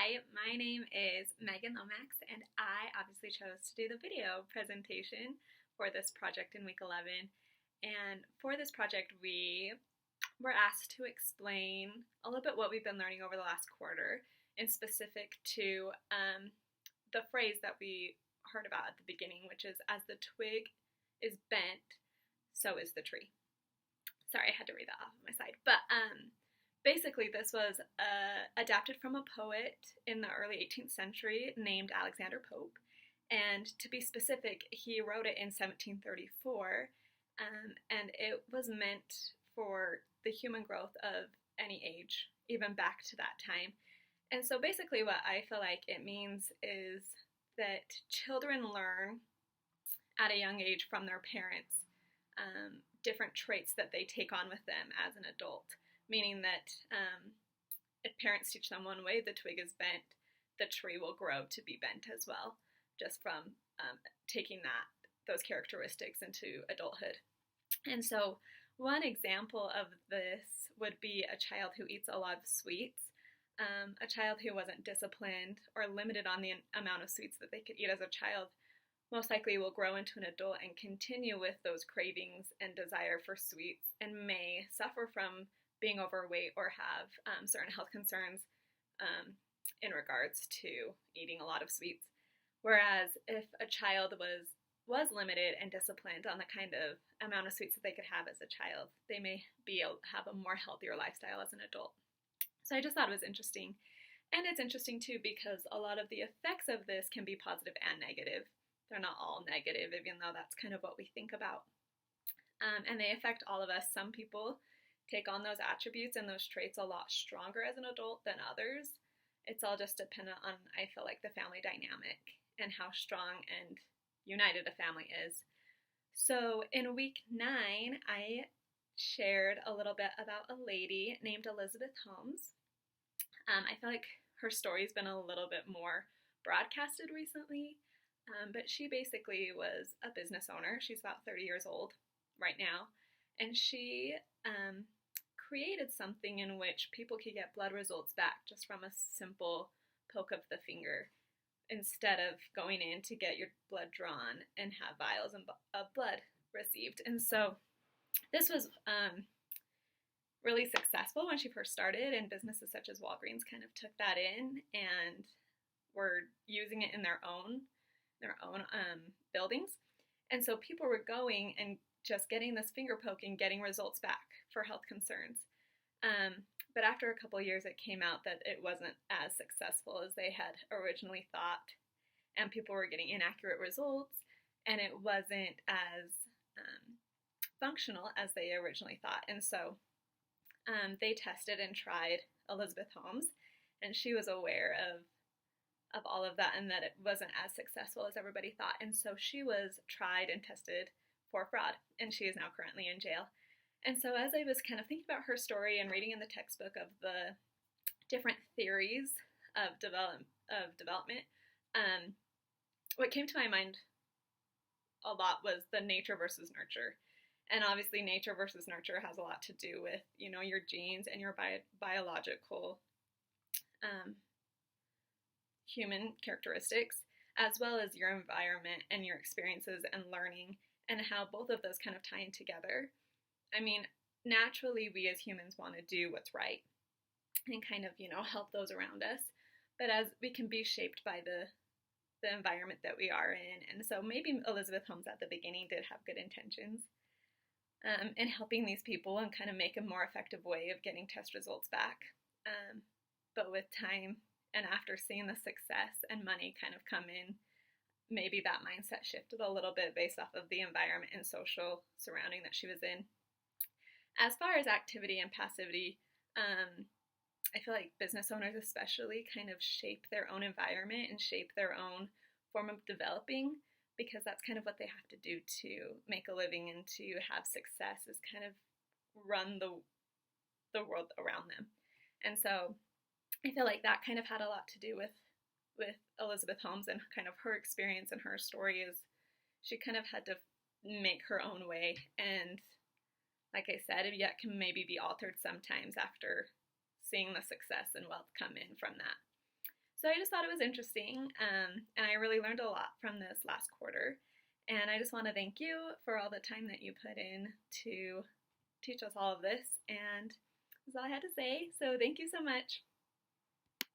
Hi, my name is Megan Lomax, and I obviously chose to do the video presentation for this project in week 11. And for this project, we were asked to explain a little bit what we've been learning over the last quarter, in specific to the phrase that we heard about at the beginning, which is, as the twig is bent, so is the tree. Sorry, I had to read that off of my side. But basically, this was adapted from a poet in the early 18th century named Alexander Pope. And to be specific, he wrote it in 1734, and it was meant for the human growth of any age, even back to that time. And so basically what I feel like it means is that children learn at a young age from their parents different traits that they take on with them as an adult. Meaning that if parents teach them one way, the twig is bent, the tree will grow to be bent as well, just from taking those characteristics into adulthood. And so one example of this would be a child who eats a lot of sweets. A child who wasn't disciplined or limited on the amount of sweets that they could eat as a child most likely will grow into an adult and continue with those cravings and desire for sweets, and may suffer from being overweight or have certain health concerns in regards to eating a lot of sweets. Whereas if a child was limited and disciplined on the kind of amount of sweets that they could have as a child, they may have a more healthier lifestyle as an adult. So I just thought it was interesting. And it's interesting too because a lot of the effects of this can be positive and negative. They're not all negative, even though that's kind of what we think about. And they affect all of us. Some people take on those attributes and those traits a lot stronger as an adult than others. It's all just dependent on, I feel like, the family dynamic and how strong and united a family is. So in week 9, I shared a little bit about a lady named Elizabeth Holmes. I feel like her story's been a little bit more broadcasted recently, but she basically was a business owner. She's about 30 years old right now, and she created something in which people could get blood results back just from a simple poke of the finger, instead of going in to get your blood drawn and have vials of blood received. And so this was really successful when she first started, and businesses such as Walgreens kind of took that in and were using it in their own buildings. And so people were going and just getting this finger poke and getting results back for health concerns. But after a couple of years, it came out that it wasn't as successful as they had originally thought, and people were getting inaccurate results, and it wasn't as functional as they originally thought. And so they tested and tried Elizabeth Holmes, and she was aware of all of that and that it wasn't as successful as everybody thought. And so she was tried and tested for fraud, and she is now currently in jail. And so as I was kind of thinking about her story and reading in the textbook of the different theories of development, what came to my mind a lot was the nature versus nurture. And obviously nature versus nurture has a lot to do with, your genes and your biological human characteristics, as well as your environment and your experiences and learning, and how both of those kind of tie in together. I mean, naturally we as humans want to do what's right and kind of, help those around us, but as we can be shaped by the environment that we are in. And so maybe Elizabeth Holmes at the beginning did have good intentions in helping these people and kind of make a more effective way of getting test results back. But with time and after seeing the success and money kind of come in, maybe that mindset shifted a little bit based off of the environment and social surrounding that she was in. As far as activity and passivity, I feel like business owners especially kind of shape their own environment and shape their own form of developing, because that's kind of what they have to do to make a living and to have success, is kind of run the world around them. And so I feel like that kind of had a lot to do with Elizabeth Holmes, and kind of her experience and her story is she kind of had to make her own way, and like I said, yet can maybe be altered sometimes after seeing the success and wealth come in from that. So I just thought it was interesting, and I really learned a lot from this last quarter. And I just want to thank you for all the time that you put in to teach us all of this. And that's all I had to say. So thank you so much.